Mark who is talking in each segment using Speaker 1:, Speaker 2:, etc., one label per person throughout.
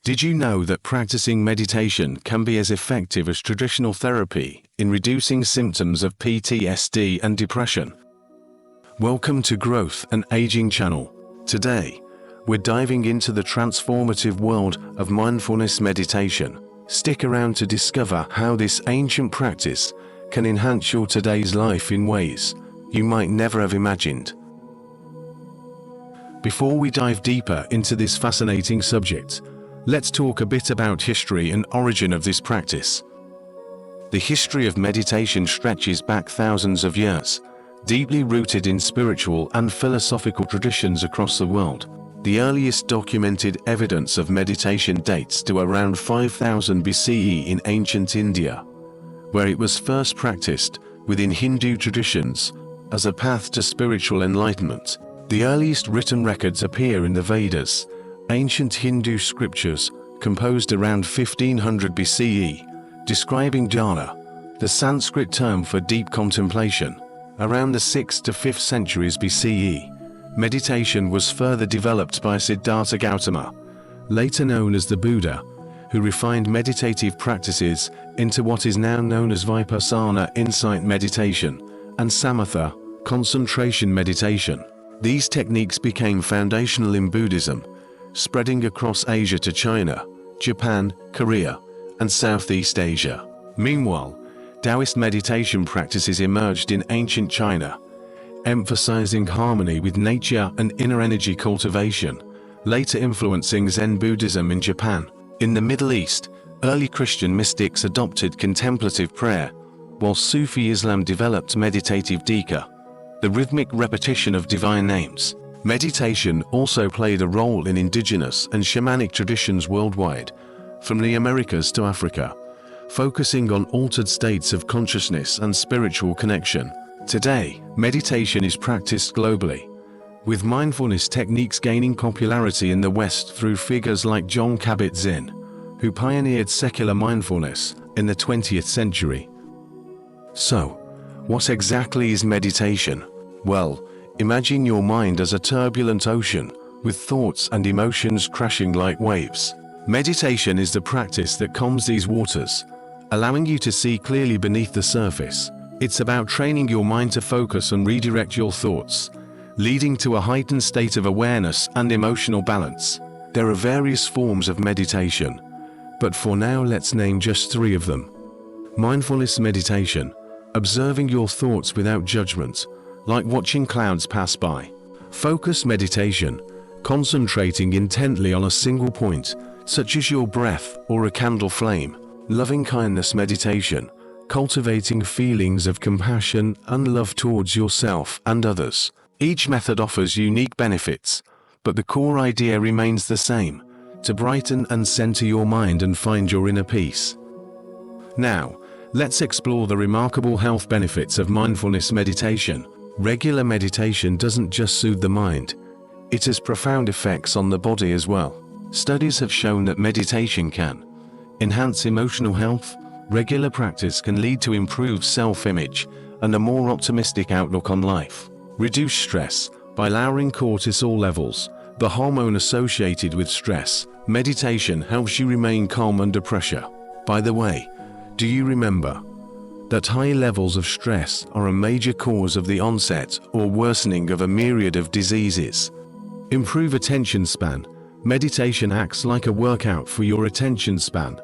Speaker 1: Did you know that practicing meditation can be as effective as traditional therapy in reducing symptoms of PTSD and depression? Welcome to Growth and Aging Channel. Today, we're diving into the transformative world of mindfulness meditation. Stick around to discover how this ancient practice can enhance your today's life in ways you might never have imagined. Before we dive deeper into this fascinating subject, let's talk a bit about history and origin of this practice. The history of meditation stretches back thousands of years, deeply rooted in spiritual and philosophical traditions across the world. The earliest documented evidence of meditation dates to around 5000 BCE in ancient India, where it was first practiced within Hindu traditions as a path to spiritual enlightenment. The earliest written records appear in the Vedas, ancient Hindu scriptures composed around 1500 BCE, describing jhana, the Sanskrit term for deep contemplation. Around the 6th to 5th centuries BCE, meditation was further developed by Siddhartha Gautama, later known as the Buddha, who refined meditative practices into what is now known as Vipassana insight meditation and Samatha concentration meditation. These techniques became foundational in Buddhism, spreading across Asia to China, Japan, Korea, and Southeast Asia. Meanwhile, Taoist meditation practices emerged in ancient China, emphasizing harmony with nature and inner energy cultivation, later influencing Zen Buddhism in Japan. In the Middle East, early Christian mystics adopted contemplative prayer, while Sufi Islam developed meditative dhikr, the rhythmic repetition of divine names. Meditation also played a role in indigenous and shamanic traditions worldwide, from the Americas to Africa, focusing on altered states of consciousness and spiritual connection. Today, meditation is practiced globally, with mindfulness techniques gaining popularity in the West through figures like Jon Kabat-Zinn, who pioneered secular mindfulness in the 20th century. So, what exactly is meditation? Well, imagine your mind as a turbulent ocean, with thoughts and emotions crashing like waves. Meditation is the practice that calms these waters, allowing you to see clearly beneath the surface. It's about training your mind to focus and redirect your thoughts, leading to a heightened state of awareness and emotional balance. There are various forms of meditation, but for now let's name just 3 of them. Mindfulness meditation, observing your thoughts without judgment, like watching clouds pass by. Focus meditation, concentrating intently on a single point, such as your breath or a candle flame. Loving kindness meditation, cultivating feelings of compassion and love towards yourself and others. Each method offers unique benefits, but the core idea remains the same: to brighten and center your mind and find your inner peace. Now, let's explore the remarkable health benefits of mindfulness meditation. Regular meditation doesn't just soothe the mind, it has profound effects on the body as well. Studies have shown that meditation can enhance emotional health. Regular practice can lead to improved self-image and a more optimistic outlook on life. Reduce stress by lowering cortisol levels, the hormone associated with stress. Meditation helps you remain calm under pressure. By the way, do you remember that high levels of stress are a major cause of the onset or worsening of a myriad of diseases? Improve attention span. Meditation acts like a workout for your attention span,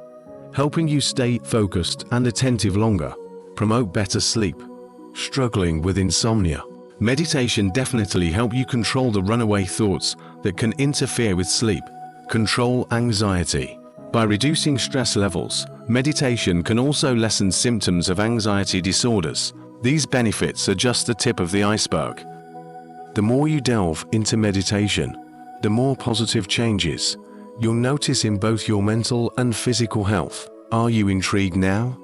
Speaker 1: helping you stay focused and attentive longer. Promote better sleep. Struggling with insomnia? Meditation definitely helps you control the runaway thoughts that can interfere with sleep. Control anxiety. By reducing stress levels, meditation can also lessen symptoms of anxiety disorders. These benefits are just the tip of the iceberg. The more you delve into meditation, the more positive changes you'll notice in both your mental and physical health. Are you intrigued now?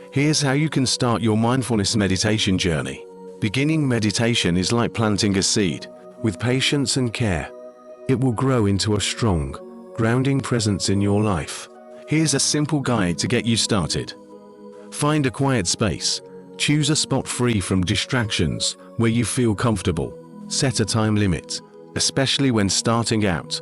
Speaker 1: Here's how you can start your mindfulness meditation journey. Beginning meditation is like planting a seed. With patience and care, it will grow into a strong, grounding presence in your life. Here's a simple guide to get you started. Find a quiet space. Choose a spot free from distractions where you feel comfortable. Set a time limit, especially when starting out.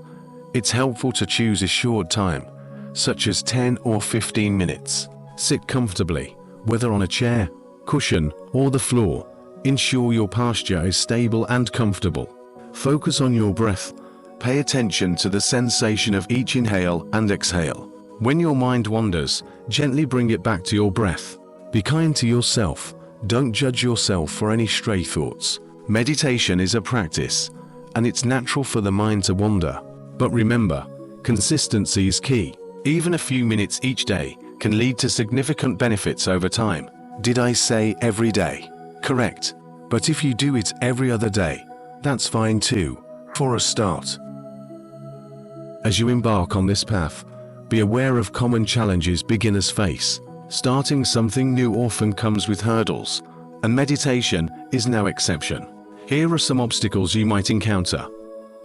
Speaker 1: It's helpful to choose a short time, such as 10 or 15 minutes. Sit comfortably, whether on a chair, cushion, or the floor. Ensure your posture is stable and comfortable. Focus on your breath. Pay attention to the sensation of each inhale and exhale. When your mind wanders, gently bring it back to your breath. Be kind to yourself. Don't judge yourself for any stray thoughts. Meditation is a practice, and it's natural for the mind to wander. But remember, consistency is key. Even a few minutes each day can lead to significant benefits over time. Did I say every day? Correct. But if you do it every other day, that's fine too, for a start. As you embark on this path, be aware of common challenges beginners face. Starting something new often comes with hurdles, and meditation is no exception. Here are some obstacles you might encounter.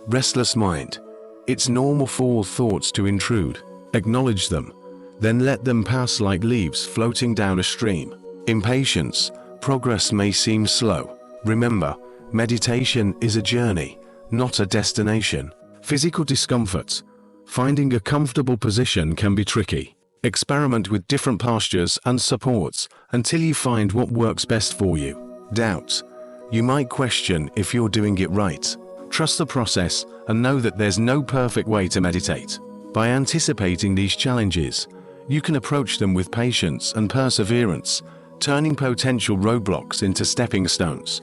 Speaker 1: Restless mind. It's normal for thoughts to intrude. Acknowledge them, then let them pass like leaves floating down a stream. Impatience. Progress may seem slow. Remember, meditation is a journey, not a destination. Physical discomfort. Finding a comfortable position can be tricky. Experiment with different postures and supports until you find what works best for you. Doubt. You might question if you're doing it right. Trust the process and know that there's no perfect way to meditate. By anticipating these challenges, you can approach them with patience and perseverance, turning potential roadblocks into stepping stones.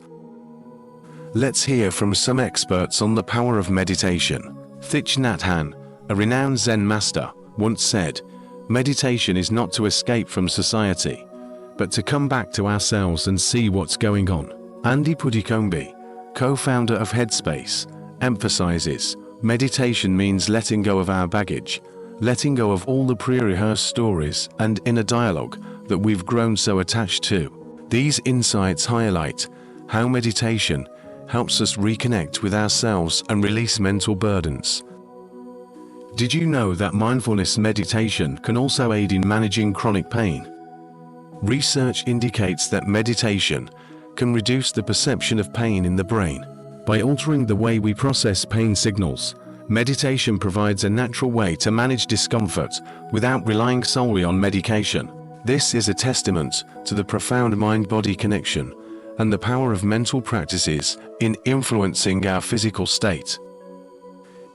Speaker 1: Let's hear from some experts on the power of meditation. Thich Nhat Hanh, a renowned Zen master, once said, "Meditation is not to escape from society, but to come back to ourselves and see what's going on." Andy Puddicombe, co-founder of Headspace, emphasizes, meditation means letting go of our baggage, letting go of all the pre-rehearsed stories and inner dialogue that we've grown so attached to. These insights highlight how meditation helps us reconnect with ourselves and release mental burdens. Did you know that mindfulness meditation can also aid in managing chronic pain? Research indicates that meditation can reduce the perception of pain in the brain. By altering the way we process pain signals, meditation provides a natural way to manage discomfort without relying solely on medication. This is a testament to the profound mind-body connection and the power of mental practices in influencing our physical state.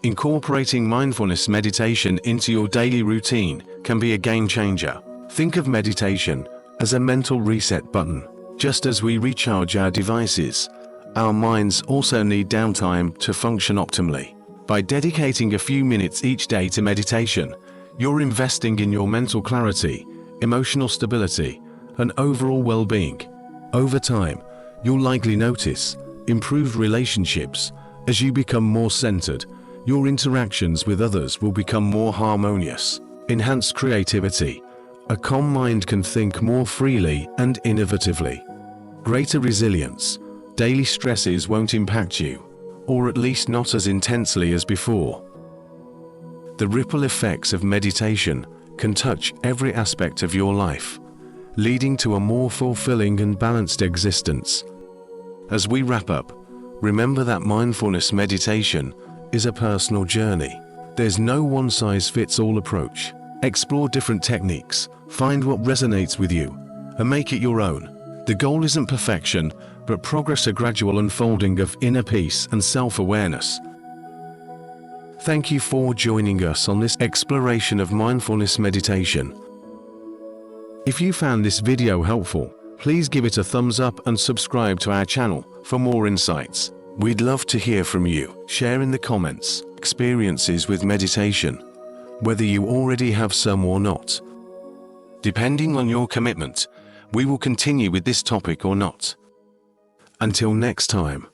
Speaker 1: Incorporating mindfulness meditation into your daily routine can be a game changer. Think of meditation as a mental reset button. Just as we recharge our devices, our minds also need downtime to function optimally. By dedicating a few minutes each day to meditation, you're investing in your mental clarity, emotional stability, and overall well-being. Over time, you'll likely notice improved relationships. As you become more centered, your interactions with others will become more harmonious. Enhanced creativity. A calm mind can think more freely and innovatively. Greater resilience. Daily stresses won't impact you, or at least not as intensely as before. The ripple effects of meditation can touch every aspect of your life, leading to a more fulfilling and balanced existence. As we wrap up, remember that mindfulness meditation is a personal journey. There's no one-size-fits-all approach. Explore different techniques, find what resonates with you, and make it your own. The goal isn't perfection, but progress, a gradual unfolding of inner peace and self-awareness. Thank you for joining us on this exploration of mindfulness meditation. If you found this video helpful, please give it a thumbs up and subscribe to our channel for more insights. We'd love to hear from you. Share in the comments experiences with meditation, whether you already have some or not. Depending on your commitment, we will continue with this topic or not. Until next time,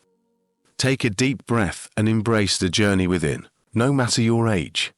Speaker 1: take a deep breath and embrace the journey within, no matter your age.